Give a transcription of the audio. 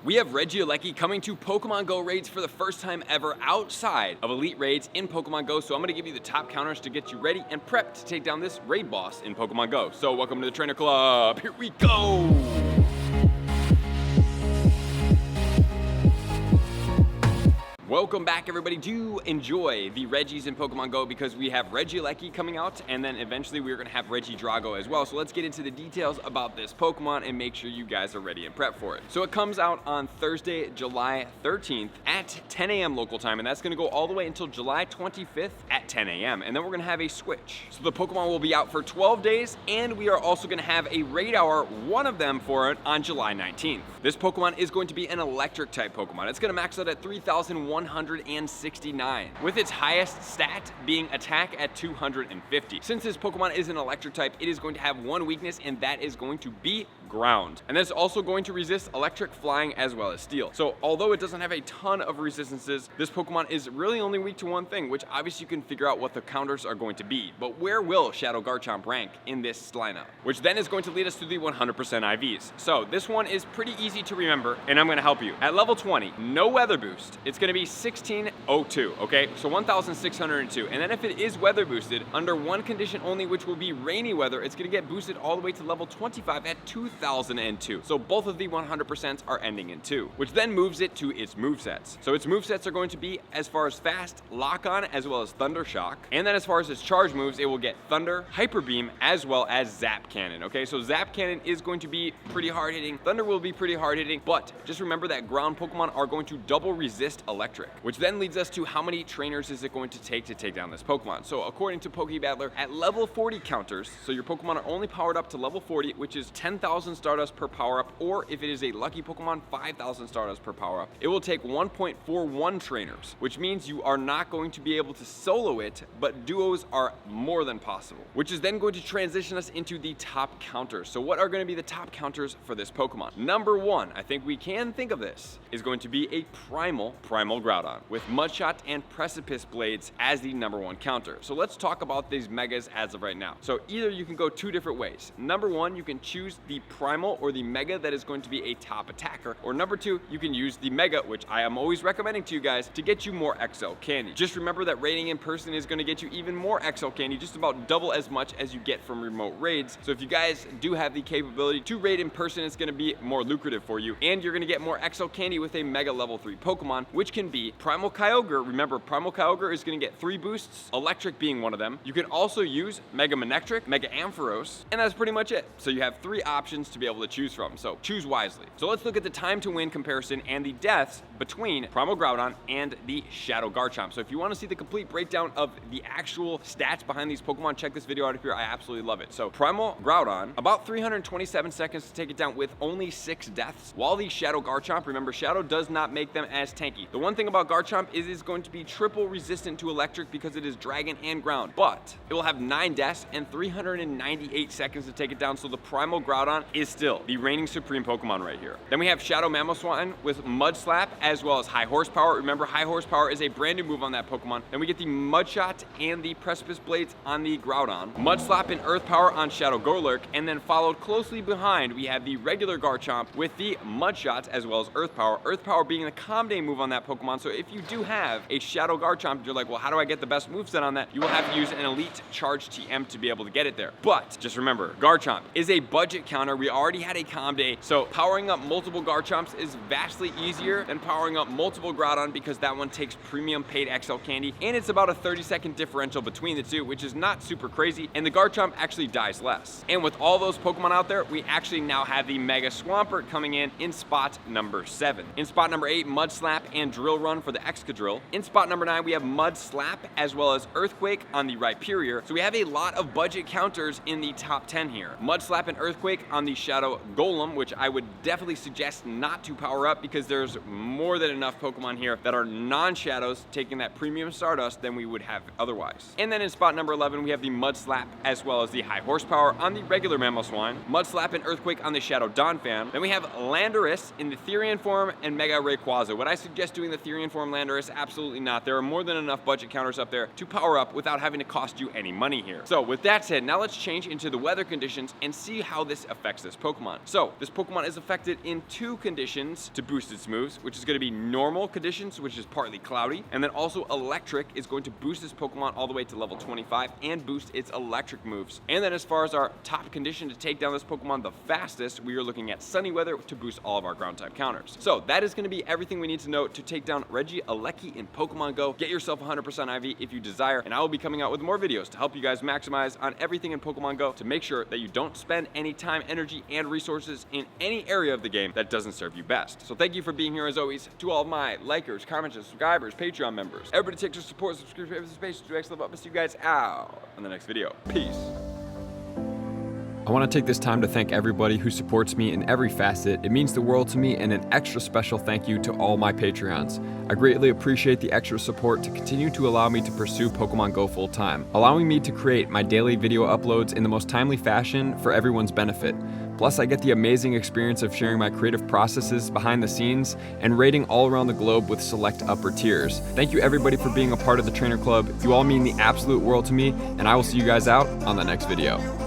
We have Regieleki coming to Pokemon Go raids for the first time ever outside of Elite raids in Pokemon Go. So I'm going to give you the top counters to get you ready and prepped to take down this raid boss in Pokemon Go. So welcome to the Trainer Club. Here we go. Welcome back, everybody. Do enjoy the Regis in Pokemon Go because we have Regieleki coming out, and then eventually we're going to have Regidrago as well. So let's get into the details about this Pokemon and make sure you guys are ready and prepped for it. So it comes out on Thursday, July 13th at 10 a.m. local time, and that's going to go all the way until July 25th at 10 a.m. And then we're going to have a switch. So the Pokemon will be out for 12 days, and we are also going to have a raid hour, one of them for it, on July 19th. This Pokemon is going to be an electric type Pokemon. It's going to max out at 3,169, with its highest stat being attack at 250. Since this Pokemon is an electric type, it is going to have one weakness, and that is going to be ground. And that's also going to resist electric, flying, as well as steel. So although it doesn't have a ton of resistances, this Pokemon is really only weak to one thing, which obviously you can figure out what the counters are going to be. But where will Shadow Garchomp rank in this lineup? Which then is going to lead us to the 100% IVs. So this one is pretty easy to remember, and I'm going to help you. At level 20, no weather boost, it's going to be 1602, okay? So 1,602. And then if it is weather boosted, under one condition only, which will be rainy weather, it's going to get boosted all the way to level 25 at 2,002. So both of the 100% are ending in 2, which then moves it to its movesets. So its movesets are going to be as far as fast, lock on, as well as thunder shock. And then as far as its charge moves, it will get thunder, hyper beam, as well as zap cannon, okay? So zap cannon is going to be pretty hard hitting. Thunder will be pretty hard hitting, but just remember that ground Pokemon are going to double resist electric, which then leads us to how many trainers is it going to take down this Pokemon. So according to Pokebattler, at level 40 counters, so your Pokemon are only powered up to level 40, which is 10,000 Stardust per power up, or if it is a lucky Pokemon, 5,000 Stardust per power up. It will take 1.41 trainers, which means you are not going to be able to solo it, but duos are more than possible, which is then going to transition us into the top counters. So what are going to be the top counters for this Pokemon? Number one, I think we can think of this, is going to be a Primal Groudon with Mudshot and Precipice Blades as the number one counter. So let's talk about these megas as of right now. So either you can go two different ways. Number one, you can choose the Primal or the Mega that is going to be a top attacker, or number two, you can use the Mega, which I am always recommending to you guys to get you more XL candy. Just remember that raiding in person is going to get you even more XL candy, just about double as much as you get from remote raids. So if you guys do have the capability to raid in person, it's going to be more lucrative for you, and you're going to get more XL candy with a Mega level 3 Pokemon, which can be Primal Kyogre. Remember, Primal Kyogre is going to get 3 boosts, electric being one of them. You can also use Mega Manectric, Mega Ampharos, and that's pretty much it. So you have 3 options to be able to choose from, so choose wisely. So let's look at the time to win comparison and the deaths between Primal Groudon and the Shadow Garchomp. So if you want to see the complete breakdown of the actual stats behind these Pokemon, check this video out here. I absolutely love it. So Primal Groudon, about 327 seconds to take it down with only 6 deaths, while the Shadow Garchomp, remember, Shadow does not make them as tanky. The one thing about Garchomp is it's going to be triple resistant to electric because it is dragon and ground, but it will have 9 deaths and 398 seconds to take it down. So the Primal Groudon is still the reigning supreme Pokemon right here. Then we have Shadow Mamoswine with Mud Slap as well as High Horsepower. Remember, High Horsepower is a brand new move on that Pokemon. Then we get the Mudshot and the Precipice Blades on the Groudon, Mud Slap and Earth Power on Shadow Golurk, and then followed closely behind we have the regular Garchomp with the Mudshot as well as Earth Power. Earth Power being the Calm Day move on that Pokemon. So if you do have a Shadow Garchomp, you're like, well, how do I get the best moveset on that? You will have to use an Elite Charge TM to be able to get it there. But just remember, Garchomp is a budget counter. We already had a Calm Day, so powering up multiple Garchomps is vastly easier than powering up multiple Groudon because that one takes premium paid XL candy, and it's about a 30-second differential between the two, which is not super crazy, and the Garchomp actually dies less. And with all those Pokemon out there, we actually now have the Mega Swampert coming in spot number 7. In spot number 8, Mud Slap and Drill Run for the Excadrill. In spot number 9, we have Mud Slap as well as Earthquake on the Rhyperior. So we have a lot of budget counters in the top 10 here. Mud Slap and Earthquake on the Shadow Golem, which I would definitely suggest not to power up because there's more than enough Pokemon here that are non-shadows taking that premium Stardust than we would have otherwise. And then in spot number 11, we have the Mud Slap as well as the High Horsepower on the regular Mamoswine, Mud Slap and Earthquake on the Shadow Donphan. Then we have Landorus in the Therian form and Mega Rayquaza. Would I suggest doing the Therian form Landorus? Absolutely not. There are more than enough budget counters up there to power up without having to cost you any money here. So with that said, now let's change into the weather conditions and see how this affects this Pokemon. So this Pokemon is affected in 2 conditions to boost its moves, which is going to be normal conditions, which is partly cloudy, and then also electric is going to boost this Pokemon all the way to level 25 and boost its electric moves. And then as far as our top condition to take down this Pokemon the fastest, we are looking at sunny weather to boost all of our ground type counters. So that is going to be everything we need to know to take down Regieleki in Pokemon Go. Get yourself 100% IV if you desire, and I will be coming out with more videos to help you guys maximize on everything in Pokemon Go to make sure that you don't spend any time, energy, and resources in any area of the game that doesn't serve you best. So thank you for being here as always. To all of my likers, commenters, subscribers, Patreon members, everybody take your support, subscribe to this page, do X level up, and see you guys out on the next video. Peace. I want to take this time to thank everybody who supports me in every facet. It means the world to me, and an extra special thank you to all my Patreons. I greatly appreciate the extra support to continue to allow me to pursue Pokemon Go full time, allowing me to create my daily video uploads in the most timely fashion for everyone's benefit. Plus, I get the amazing experience of sharing my creative processes behind the scenes and raiding all around the globe with select upper tiers. Thank you everybody for being a part of the Trainer Club. You all mean the absolute world to me, and I will see you guys out on the next video.